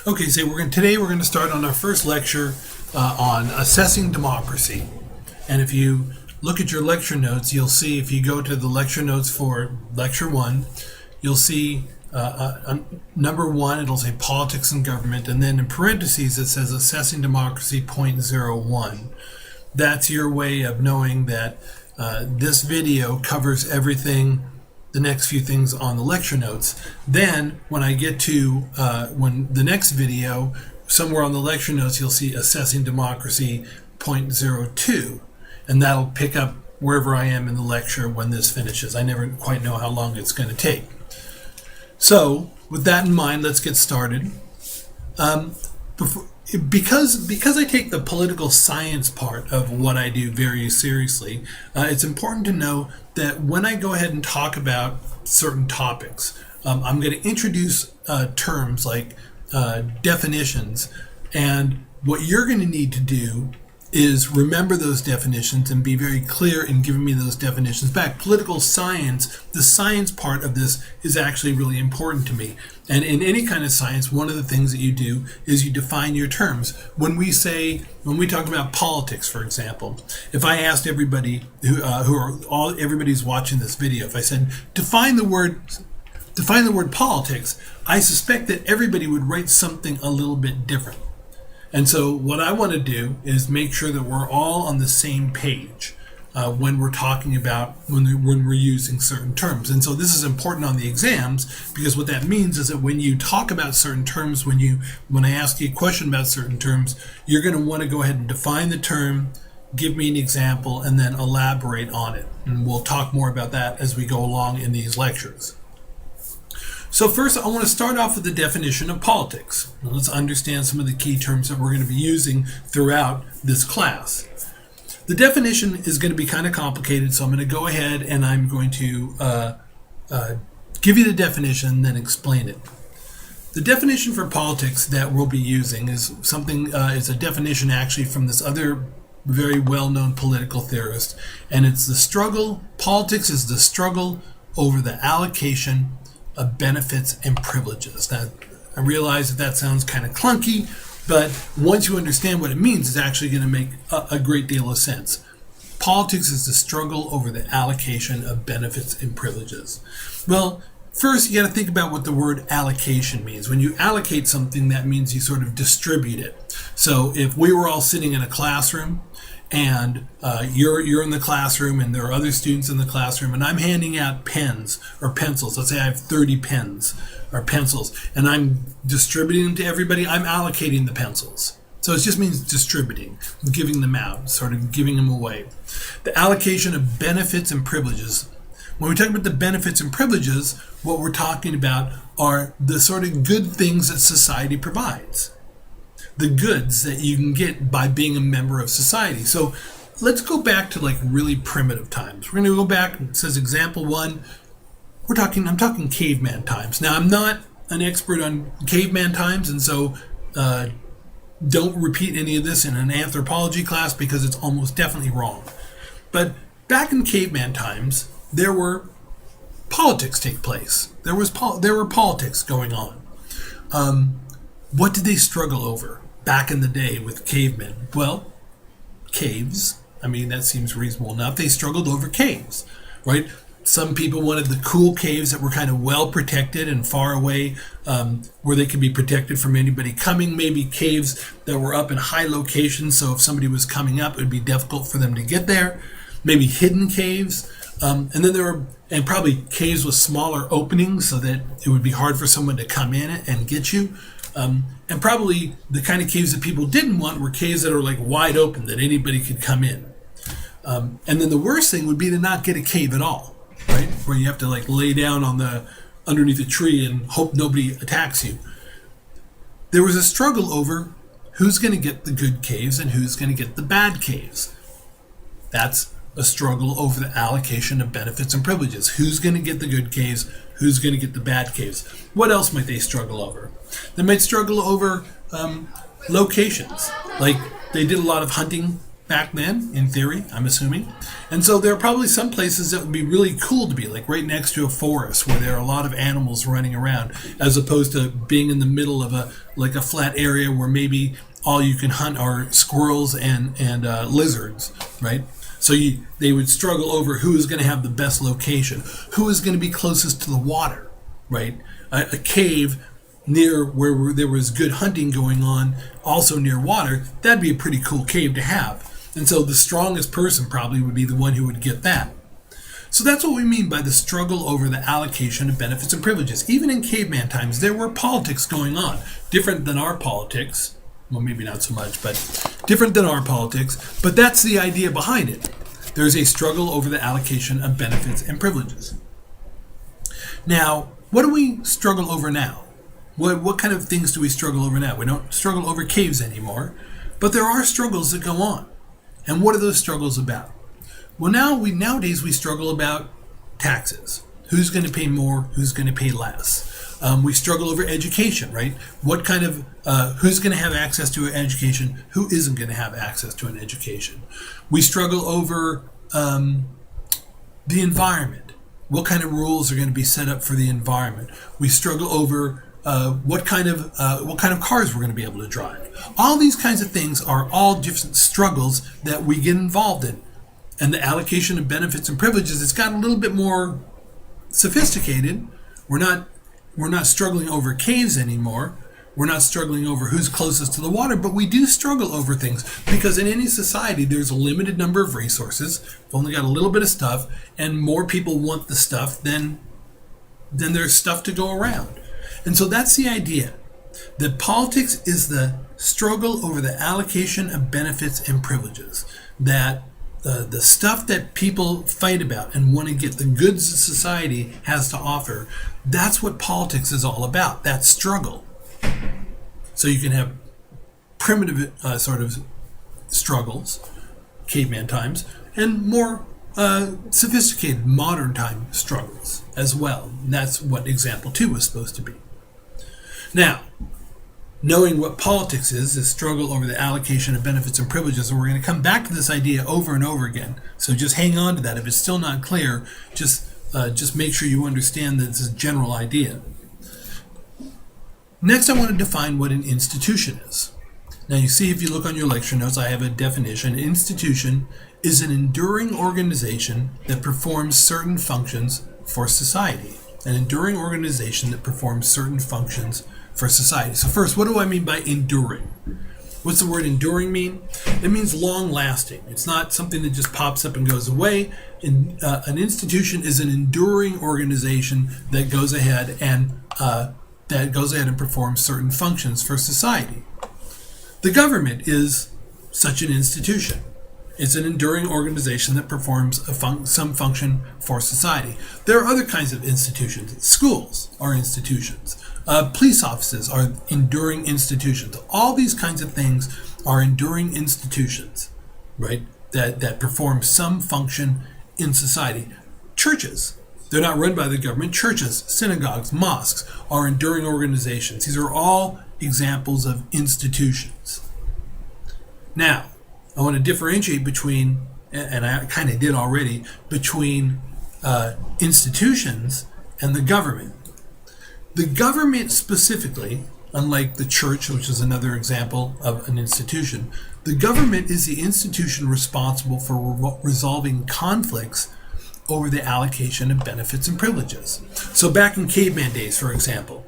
Okay, so today we're going to start on our first lecture on assessing democracy. And if you look at your lecture notes, you'll see if you go to the lecture notes for lecture one, you'll see number one, it'll say politics and government, and then in parentheses it says assessing democracy .01. That's your way of knowing that this video covers everything, the next few things on the lecture notes. Then when I get to when the next video, somewhere on the lecture notes you'll see assessing democracy .02, and that'll pick up wherever I am in the lecture when this finishes. I never quite know how long it's going to take. So with that in mind, let's get started. Because I take the political science part of what I do very seriously, it's important to know that when I go ahead and talk about certain topics, I'm going to introduce terms like definitions, and what you're going to need to do is remember those definitions and be very clear in giving me those definitions back. Political science, the science part of this, is actually really important to me. And in any kind of science, one of the things that you do is you define your terms. When we talk about politics, for example, if I asked everybody everybody's watching this video, if I said define the word politics, I suspect that everybody would write something a little bit different. And so what I want to do is make sure that we're all on the same page when we're talking about, when we're using certain terms. And so this is important on the exams, because what that means is that when you talk about certain terms, when I ask you a question about certain terms, you're going to want to go ahead and define the term, give me an example, and then elaborate on it. And we'll talk more about that as we go along in these lectures. So first, I want to start off with the definition of politics. Now, let's understand some of the key terms that we're going to be using throughout this class. The definition is going to be kind of complicated, so I'm going to go ahead and I'm going to give you the definition and then explain it. The definition for politics that we'll be using is a definition actually from this other very well-known political theorist, and it's politics is the struggle over the allocation of benefits and privileges. Now, I realize that sounds kind of clunky, but once you understand what it means, it's actually going to make a great deal of sense. Politics is the struggle over the allocation of benefits and privileges. Well, first you got to think about what the word allocation means. When you allocate something, that means you sort of distribute it. So if we were all sitting in a classroom, and you're in the classroom and there are other students in the classroom, and I'm handing out pens or pencils. Let's say I have 30 pens or pencils, and I'm distributing them to everybody. I'm allocating the pencils. So it just means distributing, giving them out, sort of giving them away. The allocation of benefits and privileges. When we talk about the benefits and privileges, what we're talking about are the sort of good things that society provides. The goods that you can get by being a member of society. So let's go back to like really primitive times. We're going to go back. It says example one. I'm talking caveman times. Now, I'm not an expert on caveman times, and so don't repeat any of this in an anthropology class because it's almost definitely wrong. But back in caveman times, there were politics take place. There were politics going on. What did they struggle over back in the day with cavemen? Well, caves. I mean, that seems reasonable enough. They struggled over caves, right? Some people wanted the cool caves that were kind of well protected and far away, where they could be protected from anybody coming. Maybe caves that were up in high locations, so if somebody was coming up, it would be difficult for them to get there. Maybe hidden caves. And then and probably caves with smaller openings so that it would be hard for someone to come in and get you. And probably the kind of caves that people didn't want were caves that are like wide open, that anybody could come in. And then the worst thing would be to not get a cave at all, right? Where you have to like lay down underneath a tree and hope nobody attacks you. There was a struggle over who's going to get the good caves and who's going to get the bad caves. That's a struggle over the allocation of benefits and privileges. Who's going to get the good caves? Who's going to get the bad caves? What else might they struggle over? They might struggle over locations. Like they did a lot of hunting back then, in theory, I'm assuming. And so there are probably some places that would be really cool to be, like right next to a forest where there are a lot of animals running around, as opposed to being in the middle of a flat area where maybe all you can hunt are squirrels and lizards, right? So they would struggle over who is going to have the best location, who is going to be closest to the water, right? A cave near where there was good hunting going on, also near water, that'd be a pretty cool cave to have. And so the strongest person probably would be the one who would get that. So that's what we mean by the struggle over the allocation of benefits and privileges. Even in caveman times, there were politics going on, different than our politics. Well, maybe not so much, but different than our politics. But that's the idea behind it. There's a struggle over the allocation of benefits and privileges. Now, what do we struggle over now? What kind of things do we struggle over now? We don't struggle over caves anymore, but there are struggles that go on. And what are those struggles about? Well, nowadays we struggle about taxes. Who's going to pay more? Who's going to pay less? We struggle over education, right? What kind of who's going to have access to an education? Who isn't going to have access to an education? We struggle over the environment. What kind of rules are going to be set up for the environment? We struggle over what kind of cars we're going to be able to drive. All these kinds of things are all different struggles that we get involved in. And the allocation of benefits and privileges, it's gotten a little bit more sophisticated. We're not struggling over caves anymore. We're not struggling over who's closest to the water, but we do struggle over things because in any society there's a limited number of resources. We've only got a little bit of stuff, and more people want the stuff than there's stuff to go around. And so that's the idea, that politics is the struggle over the allocation of benefits and privileges, that the stuff that people fight about and want to get, the goods that society has to offer, that's what politics is all about, that struggle. So you can have primitive sort of struggles, caveman times, and more sophisticated modern time struggles as well. And that's what example 2 was supposed to be. Now, knowing what politics is, the struggle over the allocation of benefits and privileges, and we're going to come back to this idea over and over again. So just hang on to that. If it's still not clear, just make sure you understand that it's a general idea. Next, I want to define what an institution is. Now, you see, if you look on your lecture notes, I have a definition. An institution is an enduring organization that performs certain functions for society. An enduring organization that performs certain functions for society. So first, what do I mean by enduring? What's the word enduring mean? It means long-lasting. It's not something that just pops up and goes away. An institution is an enduring organization that goes ahead and performs certain functions for society. The government is such an institution. It's an enduring organization that performs some function for society. There are other kinds of institutions. Schools are institutions. Police offices are enduring institutions. All these kinds of things are enduring institutions, right? That perform some function in society. Churches, they're not run by the government. Churches, synagogues, mosques are enduring organizations. These are all examples of institutions. Now, I want to differentiate between, and I kind of did already, between institutions and the government. The government specifically, unlike the church, which is another example of an institution, the government is the institution responsible for resolving conflicts over the allocation of benefits and privileges. So back in caveman days, for example,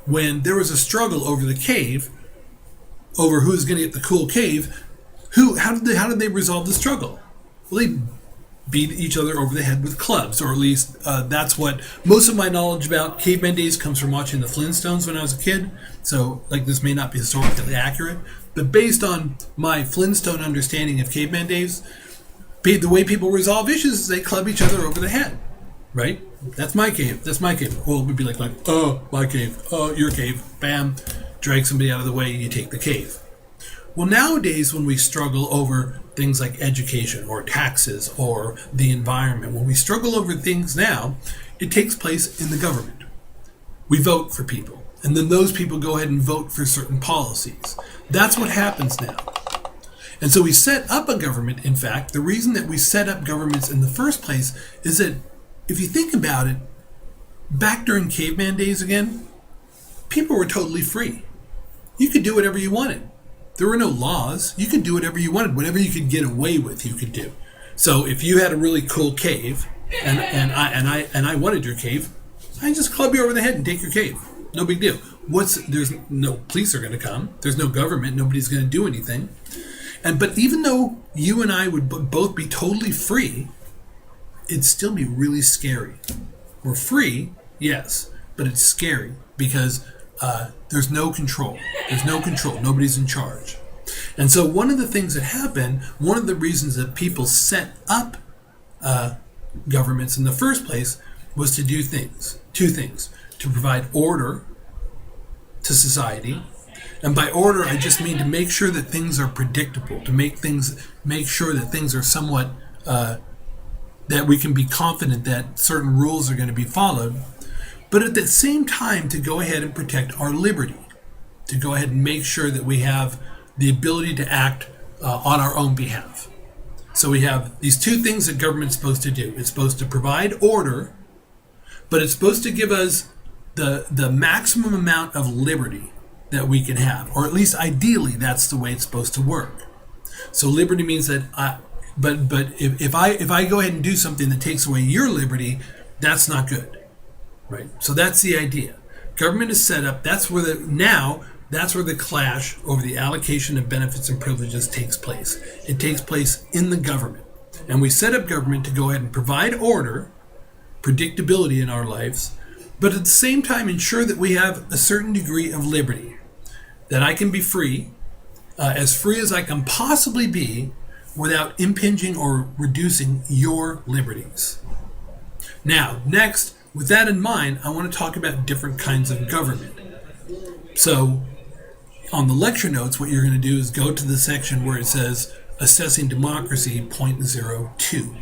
when there was a struggle over the cave, over who's going to get the cool cave, how did they resolve the struggle? Well, they beat each other over the head with clubs, or at least that's what most of my knowledge about caveman days comes from watching the Flintstones when I was a kid. So, this may not be historically accurate, but based on my Flintstone understanding of caveman days, the way people resolve issues is they club each other over the head, right? That's my cave. That's my cave. Well, it would be like, oh, my cave. Oh, your cave. Bam. Drag somebody out of the way, you take the cave. Well, nowadays when we struggle over things like education or taxes or the environment, when we struggle over things now, it takes place in the government. We vote for people, and then those people go ahead and vote for certain policies. That's what happens now. And so we set up a government. In fact, the reason that we set up governments in the first place is that if you think about it, back during caveman days again, people were totally free. You could do whatever you wanted. There were no laws. You could do whatever you wanted. Whatever you could get away with, you could do. So if you had a really cool cave, and I wanted your cave, I just club you over the head and take your cave. No big deal. There's no police are going to come. There's no government. Nobody's going to do anything. But even though you and I would both be totally free, it'd still be really scary. We're free, yes, but it's scary because there's no control. There's no control. Nobody's in charge. And so one of the things that happened, one of the reasons that people set up governments in the first place was to do two things, to provide order to society. And by order, I just mean to make sure that things are predictable, to make sure that things are somewhat, that we can be confident that certain rules are going to be followed, but at the same time to go ahead and protect our liberty, to go ahead and make sure that we have the ability to act on our own behalf. So we have these two things that government's supposed to do. It's supposed to provide order, but it's supposed to give us the maximum amount of liberty that we can have, or at least ideally that's the way it's supposed to work. So liberty means that if I go ahead and do something that takes away your liberty, that's not good, right? So that's the idea. Government is set up. That's where the clash over the allocation of benefits and privileges takes place. It takes place in the government, and we set up government to go ahead and provide order, predictability in our lives, but at the same time ensure that we have a certain degree of liberty, that I can be free, as free as I can possibly be, without impinging or reducing your liberties. Now, next, with that in mind, I want to talk about different kinds of government. So, on the lecture notes, what you're going to do is go to the section where it says Assessing Democracy 0.02.